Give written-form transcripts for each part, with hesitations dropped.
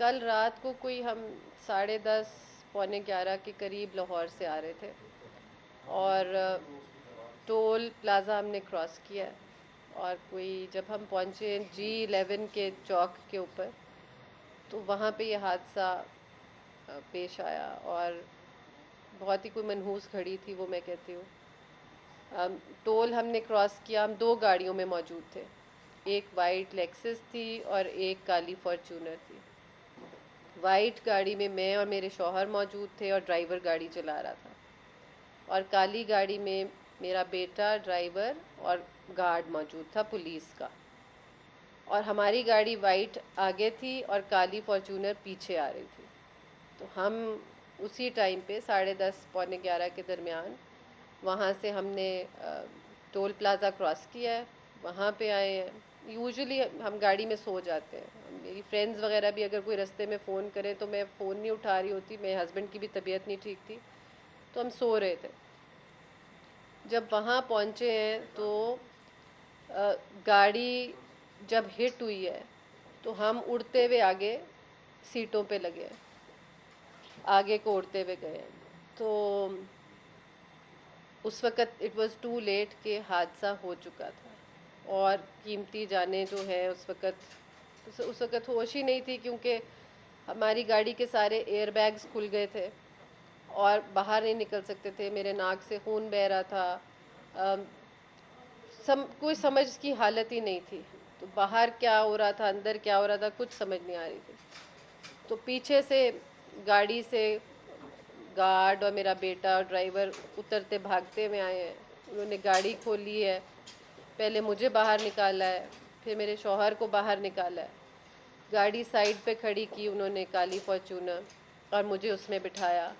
کل رات کو کوئی ہم 10:30 11:15 کے قریب لاہور سے آ رہے تھے اور ٹول پلازا ہم نے کراس کیا ہے، اور کوئی جب ہم پہنچے G11 کے چوک کے اوپر تو وہاں پہ یہ حادثہ پیش آیا، اور بہت ہی کوئی منحوس گھڑی تھی وہ میں کہتی ہوں۔ ٹول ہم نے کراس کیا، ہم دو گاڑیوں میں موجود تھے، ایک وائٹ لیکسس تھی اور ایک کالی فارچونر تھی۔ وائٹ گاڑی میں میں اور میرے شوہر موجود تھے اور ڈرائیور گاڑی چلا رہا تھا، اور کالی گاڑی میں میرا بیٹا ڈرائیور اور گارڈ موجود تھا پولیس کا، اور ہماری گاڑی وائٹ آگے تھی اور کالی فارچونر پیچھے آ رہی تھی۔ تو ہم اسی ٹائم پہ 10:30 پونے 11 کے درمیان وہاں سے ہم نے ٹول پلازا کراس کیا ہے، وہاں پہ آئے ہیں۔ یوزلی ہم گاڑی میں سو جاتے ہیں، میری فرینڈز وغیرہ بھی اگر کوئی رستے میں فون کرے تو میں فون نہیں اٹھا رہی ہوتی، میرے ہسبینڈ کی بھی طبیعت نہیں ٹھیک تھی تو ہم سو رہے تھے۔ جب وہاں پہنچے ہیں تو گاڑی جب ہٹ ہوئی ہے تو ہم اڑتے ہوئے آگے سیٹوں پہ لگے ہیں، آگے کو اڑتے ہوئے گئے ہیں۔ تو اس وقت اٹ واز ٹو لیٹ کہ حادثہ ہو چکا تھا، اور قیمتی جانیں جو ہیں اس وقت ہوش ہی نہیں تھی، کیونکہ ہماری گاڑی کے سارے ایئر بیگز کھل گئے تھے اور باہر نہیں نکل سکتے تھے، میرے ناک سے خون بہہ رہا تھا، کوئی سمجھ کی حالت ہی نہیں تھی، تو باہر کیا ہو رہا تھا اندر کیا ہو رہا تھا کچھ سمجھ نہیں آ رہی تھی۔ تو پیچھے سے گاڑی سے گارڈ اور میرا بیٹا اور ڈرائیور اترتے بھاگتے ہوئے آئے ہیں، انہوں نے گاڑی کھولی ہے، پہلے مجھے باہر نکالا ہے، پھر میرے شوہر کو باہر نکالا ہے، گاڑی سائڈ پہ کھڑی کی انہوں نے کالی فارچونر، اور مجھے اس میں بٹھایا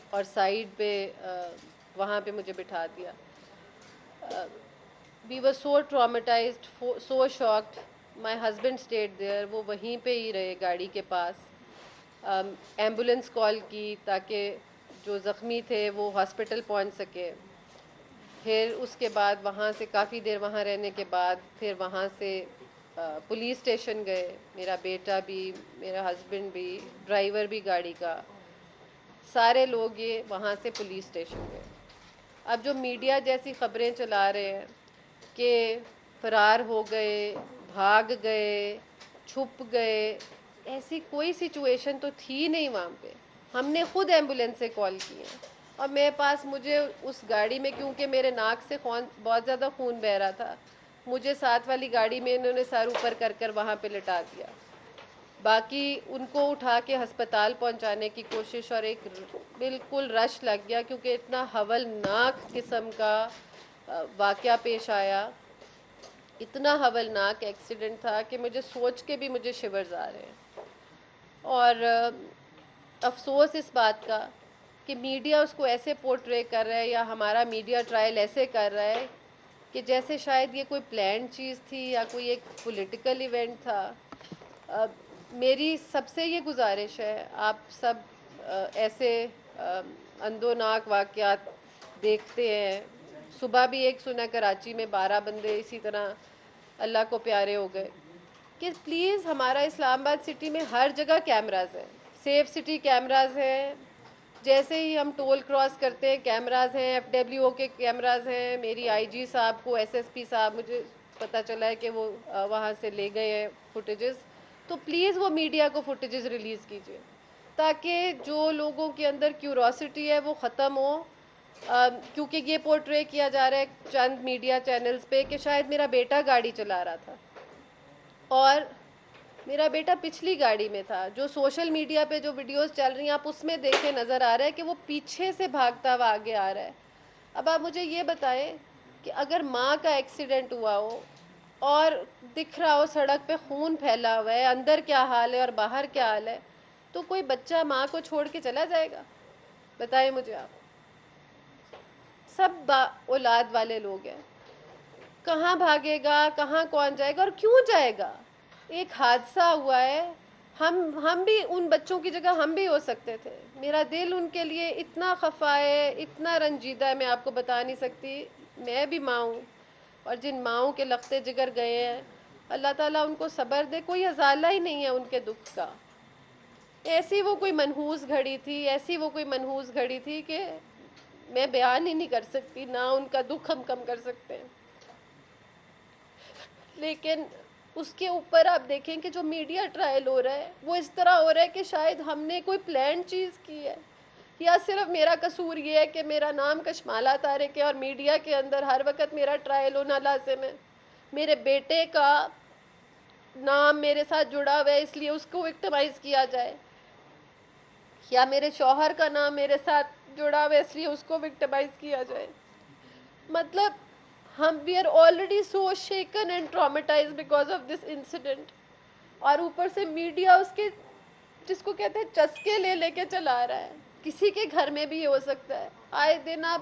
اور سائڈ پہ وہاں پہ مجھے بٹھا دیا۔ We were so traumatized, so shocked. My husband stayed there, وہ وہیں پہ ہی رہے گاڑی کے پاس۔ ایمبولینس کال کی تاکہ جو زخمی تھے وہ ہاسپٹل پہنچ سکے۔ پھر اس کے بعد وہاں سے کافی دیر وہاں رہنے کے بعد پھر وہاں سے پولیس اسٹیشن گئے، میرا بیٹا بھی، میرا ہسبینڈ بھی، ڈرائیور بھی گاڑی کا، سارے لوگ یہ وہاں سے پولیس اسٹیشن گئے۔ اب جو میڈیا جیسی خبریں چلا رہے ہیں کہ فرار ہو گئے، بھاگ گئے، چھپ گئے، ایسی کوئی سچویشن تو تھی نہیں وہاں پہ۔ ہم نے خود ایمبولینس سے کال کی ہے، اور میرے پاس مجھے اس گاڑی میں، کیونکہ میرے ناک سے بہت زیادہ خون بہہ رہا تھا، مجھے ساتھ والی گاڑی میں انہوں نے سر اوپر کر کر وہاں پہ لٹا دیا، باقی ان کو اٹھا کے ہسپتال پہنچانے کی کوشش، اور ایک بالکل رش لگ گیا، کیونکہ اتنا ہولناک قسم کا واقعہ پیش آیا، اتنا ہولناک ایکسیڈنٹ تھا کہ مجھے سوچ کے بھی مجھے شیورز آ رہے ہیں۔ اور افسوس اس بات کا کہ میڈیا اس کو ایسے پورٹرے کر رہا ہے، یا ہمارا میڈیا ٹرائل ایسے کر رہا ہے کہ جیسے شاید یہ کوئی پلانڈ چیز تھی یا کوئی ایک پولیٹیکل ایونٹ تھا۔ میری سب سے یہ گزارش ہے، آپ سب ایسے اندوناک واقعات دیکھتے ہیں، صبح بھی ایک سنا کراچی میں 12 بندے اسی طرح اللہ کو پیارے ہو گئے، کہ پلیز ہمارا اسلام آباد سٹی میں ہر جگہ کیمراز ہیں، سیف سٹی کیمراز ہیں، جیسے ہی ہم ٹول کراس کرتے ہیں کیمراز ہیں، FWO کے کیمراز ہیں، میری IG صاحب کو SSP صاحب مجھے پتہ چلا ہے کہ وہ وہاں سے لے گئے ہیں فوٹیجز، تو پلیز وہ میڈیا کو فوٹیجز ریلیز کیجیے تاکہ جو لوگوں کے اندر کیوروسٹی ہے وہ ختم ہو، کیونکہ یہ پورٹرے کیا جا رہا ہے چند میڈیا چینلز پہ کہ شاید میرا بیٹا گاڑی چلا رہا تھا، اور میرا بیٹا پچھلی گاڑی میں تھا۔ جو سوشل میڈیا پہ جو ویڈیوز چل رہی ہیں آپ اس میں دیکھیں، نظر آ رہا ہے کہ وہ پیچھے سے بھاگتا ہوا آگے آ رہا ہے۔ اب آپ مجھے یہ بتائیں کہ اگر ماں کا ایکسیڈنٹ ہوا ہو اور دکھ رہا ہو سڑک پہ خون پھیلا ہوا ہے، اندر کیا حال ہے اور باہر کیا حال ہے، تو کوئی بچہ ماں کو چھوڑ کے چلا جائے گا؟ بتائیں مجھے آپ۔ سب اولاد والے لوگ ہیں، کہاں بھاگے گا، کہاں کون جائے گا اور کیوں جائے گا؟ ایک حادثہ ہوا ہے، ہم بھی ان بچوں کی جگہ ہم بھی ہو سکتے تھے۔ میرا دل ان کے لیے اتنا خفا ہے، اتنا رنجیدہ ہے، میں آپ کو بتا نہیں سکتی۔ میں بھی ماں ہوں، اور جن ماؤں کے لختے جگر گئے ہیں اللہ تعالیٰ ان کو صبر دے. کوئی ازالہ ہی نہیں ہے ان کے دکھ کا. ایسی وہ کوئی منحوس گھڑی تھی، ایسی وہ کوئی منحوس گھڑی تھی کہ میں بیان ہی نہیں کر سکتی، نہ ان کا دکھ ہم کم کر سکتے ہیں. لیکن اس کے اوپر آپ دیکھیں کہ جو میڈیا ٹرائل ہو رہا ہے وہ اس طرح ہو رہا ہے کہ شاید ہم نے کوئی پلان چیز کی ہے، یا صرف میرا قصور یہ ہے کہ میرا نام کشمالہ طارق ہے اور میڈیا کے اندر ہر وقت میرا ٹرائل ہونا لازم ہے. میرے بیٹے کا نام میرے ساتھ جڑا ہوا ہے اس لیے اس کو وکٹمائز کیا جائے، یا میرے شوہر کا نام میرے ساتھ جڑا ہوا ہے اس لیے اس کو وکٹمائز کیا جائے. مطلب ہم we are already so shaken and traumatise because of this incident, اور اوپر سے میڈیا اس کے جس کو کہتے ہیں چسکے لے لے کے چلا رہا ہے. کسی کے گھر میں بھی یہ ہو سکتا ہے. آئے دن آپ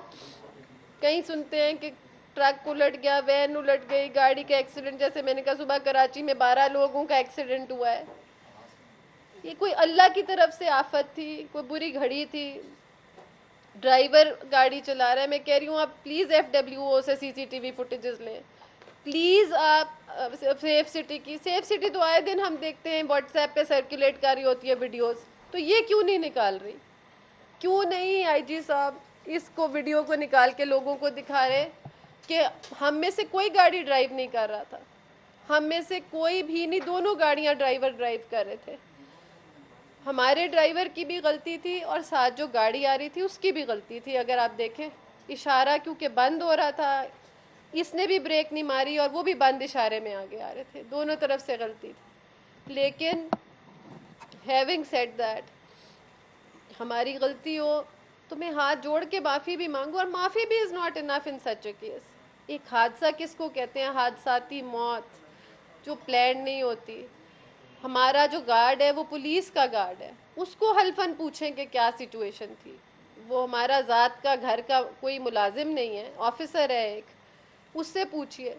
کہیں سنتے ہیں کہ ٹرک الٹ گیا، وین الٹ گئی، گاڑی کا ایکسیڈنٹ. جیسے میں نے کہا صبح کراچی میں 12 لوگوں کا ایکسیڈنٹ ہوا ہے. یہ کوئی اللہ کی طرف سے آفت تھی، کوئی بری گھڑی تھی. ڈرائیور گاڑی چلا رہا ہے. میں کہہ رہی ہوں آپ پلیز FWO سے CCTV فوٹیجز لیں پلیز. آپ سیف سٹی تو آئے دن ہم دیکھتے ہیں واٹس ایپ پہ سرکولیٹ کر رہی ہوتی ہے ویڈیوز. تو یہ کیوں نہیں نکال رہی؟ کیوں نہیں IG صاحب اس کو ویڈیو کو نکال کے لوگوں کو دکھا رہے کہ ہم میں سے کوئی گاڑی ڈرائیو نہیں کر رہا تھا، ہم میں سے کوئی بھی نہیں، دونوں گاڑیاں ڈرائیور ڈرائیو کر رہے تھے. ہمارے ڈرائیور کی بھی غلطی تھی اور ساتھ جو گاڑی آ رہی تھی اس کی بھی غلطی تھی. اگر آپ دیکھیں اشارہ کیونکہ بند ہو رہا تھا، اس نے بھی بریک نہیں ماری اور وہ بھی بند اشارے میں آگے آ رہے تھے. دونوں طرف سے غلطی تھی. لیکن ہیونگ سیڈ دیٹ ہماری غلطی ہو تو میں ہاتھ جوڑ کے معافی بھی مانگوں، اور معافی بھی is not enough in such a case. ایک حادثہ کس کو کہتے ہیں؟ حادثاتی موت جو پلان نہیں ہوتی. ہمارا جو گارڈ ہے وہ پولیس کا گارڈ ہے، اس کو حلفاً پوچھیں کہ کیا سچویشن تھی. وہ ہمارا ذات کا گھر کا کوئی ملازم نہیں ہے، آفیسر ہے ایک. اس سے پوچھئے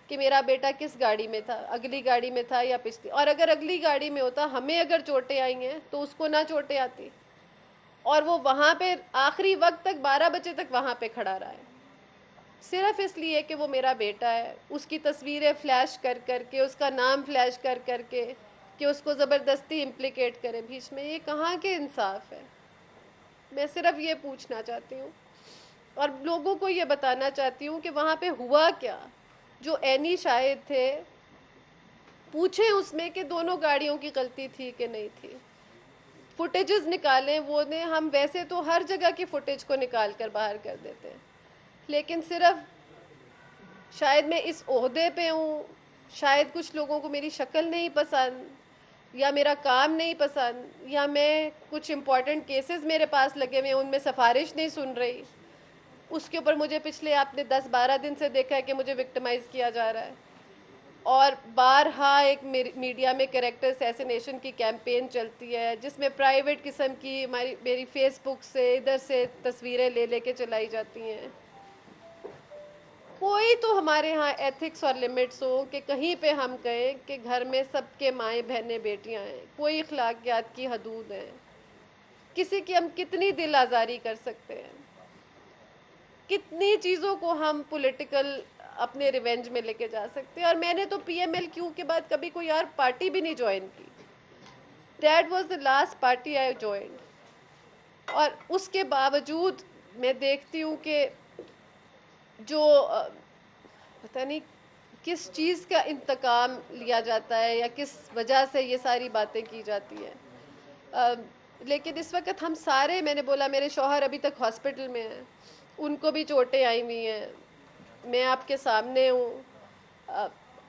کہ میرا بیٹا کس گاڑی میں تھا، اگلی گاڑی میں تھا یا پچھلی. اور اگر اگلی گاڑی میں ہوتا، ہمیں اگر چوٹیں آئی ہیں تو اس کو نہ چوٹیں آتی. اور وہ وہاں پہ آخری وقت تک 12 بجے تک وہاں پہ کھڑا رہا ہے صرف اس لیے کہ وہ میرا بیٹا ہے. اس کی تصویریں فلیش کر کر کے، اس کا نام فلیش کر کر کے، کہ اس کو زبردستی امپلیکیٹ کرے بیچ میں. یہ کہاں کے انصاف ہے؟ میں صرف یہ پوچھنا چاہتی ہوں اور لوگوں کو یہ بتانا چاہتی ہوں کہ وہاں پہ ہوا کیا. جو عینی شاہد تھے پوچھیں اس میں کہ دونوں گاڑیوں کی غلطی تھی کہ نہیں تھی. فوٹیجز نکالیں. وہ نے ہم ویسے تو ہر جگہ کی فوٹیج کو نکال کر باہر کر دیتے ہیں، لیکن صرف شاید میں اس عہدے پہ ہوں، شاید کچھ لوگوں کو میری شکل نہیں پسند، یا میرا کام نہیں پسند، یا میں کچھ امپورٹنٹ کیسز میرے پاس لگے ہوئے ہیں ان میں سفارش نہیں سن رہی. اس کے اوپر مجھے پچھلے آپ نے 10-12 دن سے دیکھا ہے کہ مجھے وکٹمائز کیا جا رہا ہے. اور بارہا ایک میڈیا میں کریکٹر اسیسینیشن کی کیمپین چلتی ہے جس میں پرائیویٹ قسم کی میری فیس بک سے ادھر سے تصویریں لے لے کے چلائی جاتی ہیں. کوئی تو ہمارے ہاں ایتھکس اور لمٹس ہو کہ کہیں پہ ہم کہیں کہ گھر میں سب کے مائیں بہنیں بیٹیاں ہیں، کوئی اخلاقیات کی حدود ہیں. کسی کی ہم کتنی دل آزاری کر سکتے ہیں، کتنی چیزوں کو ہم پولیٹیکل اپنے ریونج میں لے کے جا سکتے ہیں. اور میں نے تو PMLQ کے بعد کبھی کوئی اور پارٹی بھی نہیں جوائن کی. That was the last party I joined. اور اس کے باوجود میں دیکھتی ہوں کہ جو پتہ نہیں کس چیز کا انتقام لیا جاتا ہے یا کس وجہ سے یہ ساری باتیں کی جاتی ہیں. لیکن اس وقت ہم سارے، میں نے بولا میرے شوہر ابھی تک ہاسپٹل میں ہیں، ان کو بھی چوٹیں آئی ہوئی ہیں، میں آپ کے سامنے ہوں.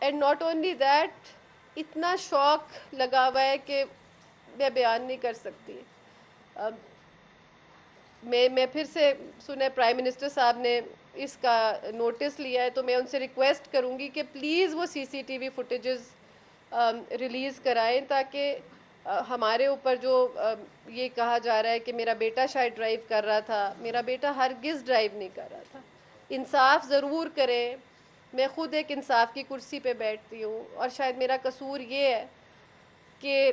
اینڈ ناٹ اونلی دیٹ، اتنا شوق لگا ہوا ہے کہ میں بیان نہیں کر سکتی. میں پھر سے سنے پرائم منسٹر صاحب نے اس کا نوٹس لیا ہے، تو میں ان سے ریکویسٹ کروں گی کہ پلیز وہ CCTV فوٹیجز ریلیز کرائیں تاکہ ہمارے اوپر جو یہ کہا جا رہا ہے کہ میرا بیٹا شاید ڈرائیو کر رہا تھا، میرا بیٹا ہرگز ڈرائیو نہیں کر رہا تھا. انصاف ضرور کریں. میں خود ایک انصاف کی کرسی پہ بیٹھتی ہوں اور شاید میرا قصور یہ ہے کہ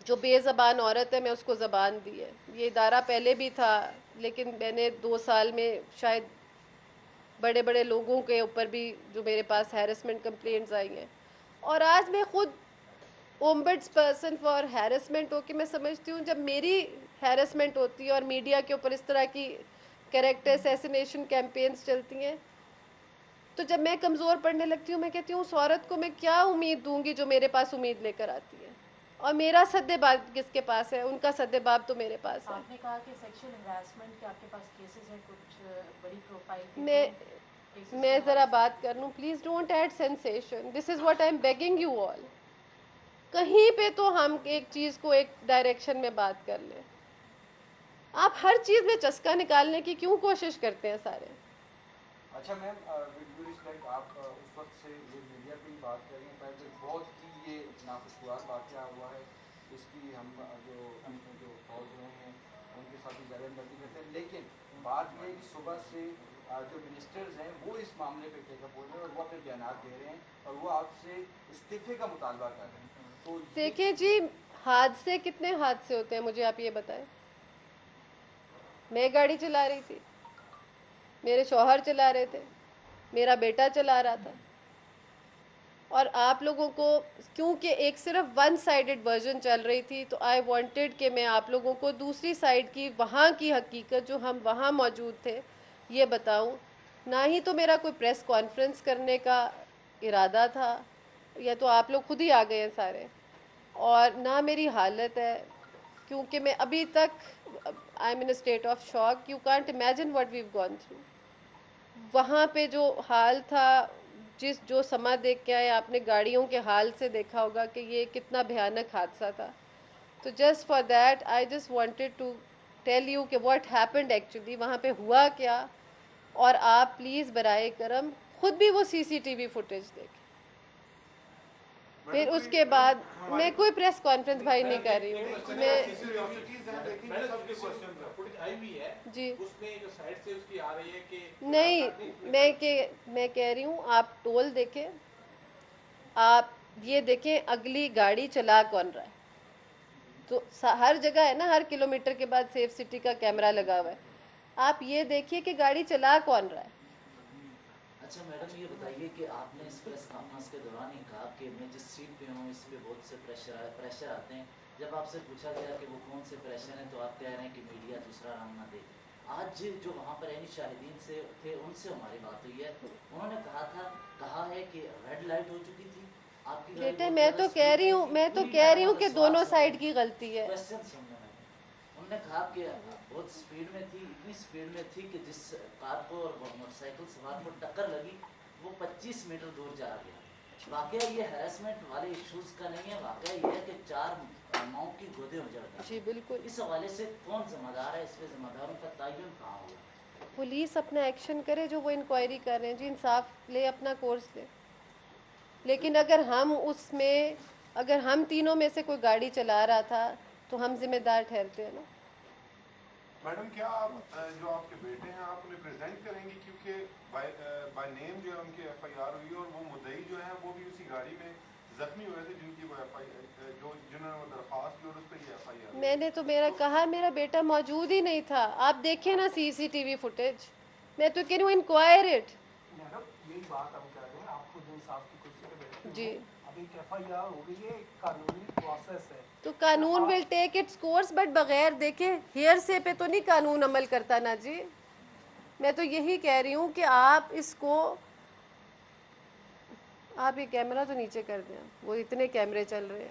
جو بے زبان عورت ہے میں اس کو زبان دی ہے. یہ ادارہ پہلے بھی تھا لیکن میں نے 2 سال میں شاید بڑے بڑے لوگوں کے اوپر بھی جو میرے پاس ہیرسمنٹ کمپلینٹس آئی ہیں اور آج میں خود اومبڈس پرسن فار ہیرسمنٹ ہو کے میں سمجھتی ہوں جب میری ہیرسمنٹ ہوتی ہے اور میڈیا کے اوپر اس طرح کی کریکٹر اسیسینیشن کیمپینز چلتی ہیں تو جب میں کمزور پڑنے لگتی ہوں میں کہتی ہوں اس عورت کو میں کیا امید دوں گی جو میرے پاس امید لے کر آتی ہے. اور میرا سد باب کس کے پاس ہے؟ ان کا سد باب تو میرے پاس ہے. آپ نے کہا کہ سیکشل ہراسمنٹ کے آپ کے پاس کیسز ہیں کچھ بڑی پروفائل میں ذرا بات کر لوں please don't add sensation. This is what I am begging you all. کہیں پہ تو ہم ایک چیز کو ایک ڈائریکشن میں بات کر لیں. آپ ہر چیز میں چسکا نکالنے کی کیوں کوشش کرتے ہیں سارے؟ اچھا میم ود ڈو ریسپیکٹ آپ اس وقت سے یہ میڈیا پہ ہی بات کر رہی ہیں پہلے بہت ہی یہ ناخوشگوار واقعہ ہوا ہے. اس کی ہم جو اپنے جو فوج رہے ہیں ان کے ساتھ بھی زیادہ ہمدردی کرتے ہیں لیکن بات یہ ہے کہ صبح سے جو منسٹرز ہیں وہ اس معاملے پہ ٹیک اپ ہو رہے ہیں اور وہ اپنے بیانات دے رہے ہیں اور وہ آپ سے استعفے کا مطالبہ کر رہے ہیں. تو دیکھیں جی حادثے کتنے حادثے ہوتے ہیں مجھے آپ یہ بتائیں. میں گاڑی چلا رہی تھی, میرے شوہر چلا رہے تھے, میرا بیٹا چلا رہا تھا, اور آپ لوگوں کو کیونکہ ایک صرف ون سائیڈڈ ورژن چل رہی تھی تو آئی وانٹیڈ کہ میں آپ لوگوں کو دوسری سائڈ کی وہاں کی حقیقت جو ہم وہاں موجود تھے یہ بتاؤں. نہ ہی تو میرا کوئی پریس کانفرنس کرنے کا ارادہ تھا, یا تو آپ لوگ خود ہی آ گئے ہیں سارے, اور نہ میری حالت ہے کیونکہ میں ابھی تک I am in state of shock. You can't imagine what we've gone through. وہاں پہ جو حال تھا, جو سما دیکھ کے آئے آپ نے گاڑیوں کے حال سے دیکھا ہوگا کہ یہ کتنا بھیانک حادثہ تھا. تو just for that I just wanted to tell you کہ واٹ ہیپنڈ ایکچولی, وہاں پہ ہوا کیا. اور آپ پلیز برائے کرم خود بھی وہ سی سی ٹی وی فوٹیج دیکھیں. پھر اس کے بعد میں کوئی پریس کانفرنس بھائی نہیں کر رہی ہوں میں. جی نہیں, میں کہہ رہی ہوں آپ ٹول دیکھیں, آپ یہ دیکھیں اگلی گاڑی چلا کون رہا ہے. تو ہر جگہ ہے نا, ہر کلومیٹر کے بعد سیف سٹی کا کیمرہ لگا ہوا ہے. آپ یہ دیکھیے کہ گاڑی چلا کون رہا ہے. اچھا میڈم یہ بتائیے کہ آپ نے اس پریس کانفرنس کے دوران ہی کہا کہ میں جس سیٹ پہ ہوں اس پہ بہت سے پریشر آتے ہیں. جب آپ سے پوچھا گیا کہ وہ کون سے پریشر ہیں تو آپ کہہ رہے ہیں کہ میڈیا دوسرا رنگ نہ دے. آج جو وہاں پر عینی شاہدین سے تھے ان سے ہماری بات ہوئی ہے, انہوں نے کہا ہے کہ ریڈ لائٹ ہو چکی تھی, آپ کی گاڑی بیٹے بہت میں زیادہ تو کہہ اسپیڈ رہی میں ہوں تھی. میں تو پوری کہہ رہی میڈم ہوں اگر کہ سوال دونوں سن لیں, سائڈ کی غلطی ہے. کوشچن سننے میں انہوں نے کہا کہ بہت اسپیڈ میں تھی, اتنی اسپیڈ میں تھی کہ جس کار کو اور موٹر سائیکل سوار کو ٹکر لگی وہ 25 میٹر دور جا گیا. واقعہ یہ ہیرسمنٹ والے ایشوز کا نہیں ہے, واقعہ یہ ہے کہ 4 ماؤں کی گودیں اجڑ گئی. جی بالکل. اس حوالے سے کون ذمہ دار ہے, اس پہ ذمہ داروں کا تعین کہاں ہوگا؟ پولیس اپنا ایکشن کرے جو وہ انکوائری کر رہے ہیں جی, انصاف لے, اپنا کورس لے. لیکن اگر ہم تینوں میں سے کوئی گاڑی چلا رہا تھا تو ہم ذمہ دار ٹھہرتے ہیں نا. میڈم کیا آپ جو آپ کے بیٹے ہیں آپ انہیں پریزنٹ کریں گی, کیونکہ بائی نیم جو ہے ان کی ایف آئی آر ہوئی اور وہ مدعی جو ہے وہ بھی اسی گاڑی میں زخمی ہوئے تھے جن کی وہ جنہوں نے وہ درخواست کی اور اس پہ یہ ایف آئی آر. میں نے تو میرا بیٹا موجود ہی نہیں تھا. آپ دیکھیں نا سی سی ٹی وی فوٹیج. میں تو کہہ رہی ہوں انکوائر اٹ. میڈم یہی بات ہم کر رہے ہیں, آپ خود انصاف کی کرسی پہ بیٹھے جی ہیں, اب ایک ایف آئی آر ہو گئی ہے, ایک قانونی پروسیس ہے. تو قانون ول ٹیک اٹس کورس, بٹ بغیر دیکھے ہیئر سے پہ تو نہیں قانون عمل کرتا نا جی. میں تو یہی کہہ رہی ہوں کہ آپ اس کو, آپ یہ کیمرہ تو نیچے کر دیں, وہ اتنے کیمرے چل رہے ہیں.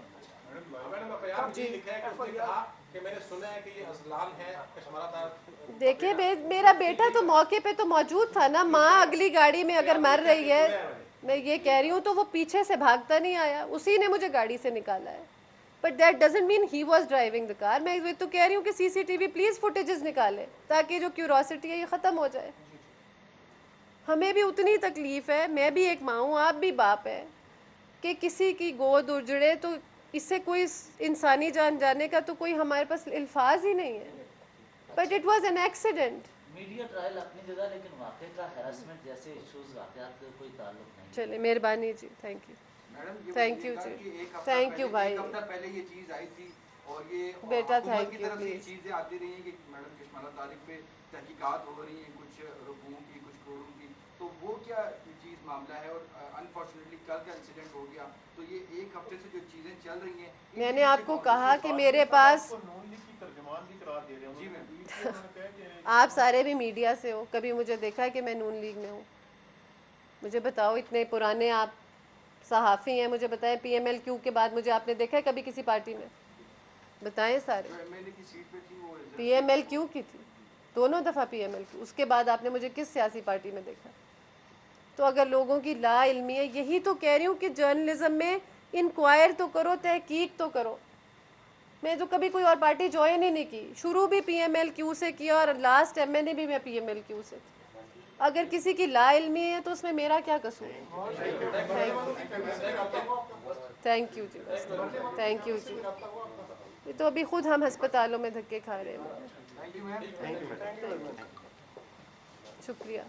دیکھیں میرا بیٹا تو موقع پہ تو موجود تھا نا. ماں اگلی گاڑی میں اگر مر رہی ہے, میں یہ کہہ رہی ہوں تو وہ پیچھے سے بھاگتا نہیں آیا, اسی نے مجھے گاڑی سے نکالا ہے. But that doesn't mean he was driving the car. میں تو کہہ رہی ہوں کہ C C T V please footages نکالے تاکہ جو کیوروسٹی ہے یہ ختم ہو جائے. ہمیں بھی اتنی تکلیف ہے, میں بھی ایک ماں ہوں, آپ بھی باپ ہے, کہ کسی کی گود اجڑے تو اس سے کوئی انسانی جان جانے کا تو کوئی ہمارے پاس الفاظ ہی نہیں ہے. But it was an accident. Media trial اپنی جگہ, لیکن واقعے کا ہراسمنٹ جیسے ایشوز واقعات کا کوئی تعلق نہیں. چلے مہربانی جی, تھینک یو. میڈم یہ تھینک بتائیے یو گا جی, کہ تھینک یو بھائی. ایک ہفتہ پہلے یہ چیز آئی تھی اور یہ بیٹا حکومت کی تھینک یو طرف سے یہ پلیز. چیزیں آتی رہی ہیں کہ میڈم کشمالہ طارق پہ تحقیقات ہو رہی ہیں, کچھ رقوم کی, کچھ کروڑوں کی. تو وہ کیا چیز معاملہ ہے؟ اور انفارچونیٹلی کل کا انسیڈنٹ ہو گیا، تو یہ ایک ہفتے سے جو چیزیں چل رہی ہیں میں نے آپ کو کہا کہ میرے پاس نون لیگ کی ترجمان بھی قرار دے رہے ہیں جی میم، آپ سارے بھی میڈیا سے ہو، کبھی مجھے دیکھا ہے کہ میں نون لیگ میں ہوں؟ مجھے بتاؤ، اتنے پرانے آپ صحافی ہیں، مجھے بتائیں پی ایم ایل کیو کے بعد مجھے آپ نے دیکھا ہے کبھی کسی پارٹی میں؟ بتائیں سارے. جو ایم ایل اے کی سیٹ پہ تھی وہ پی ایم ایل کیو کی تھی، دونوں دفعہ پی ایم ایل کیو. اس کے بعد آپ نے مجھے کس سیاسی پارٹی میں دیکھا؟ تو اگر لوگوں کی لا علمی ہے، یہی تو کہہ رہی ہوں کہ جرنلزم میں انکوائر تو کرو، تحقیق تو کرو. میں تو کبھی کوئی اور پارٹی جوائن ہی نہیں کی، شروع بھی پی ایم ایل کیو سے کیا اور لاسٹ ایم این اے بھی میں پی ایم ایل کیو سے تھی. اگر کسی کی لا علمی ہے تو اس میں میرا کیا قصور ہے؟ Thank you ji, thank you ji. یہ تو ابھی خود ہم ہسپتالوں میں دھکے کھا رہے ہیں. Thank you ma'am. شکریہ.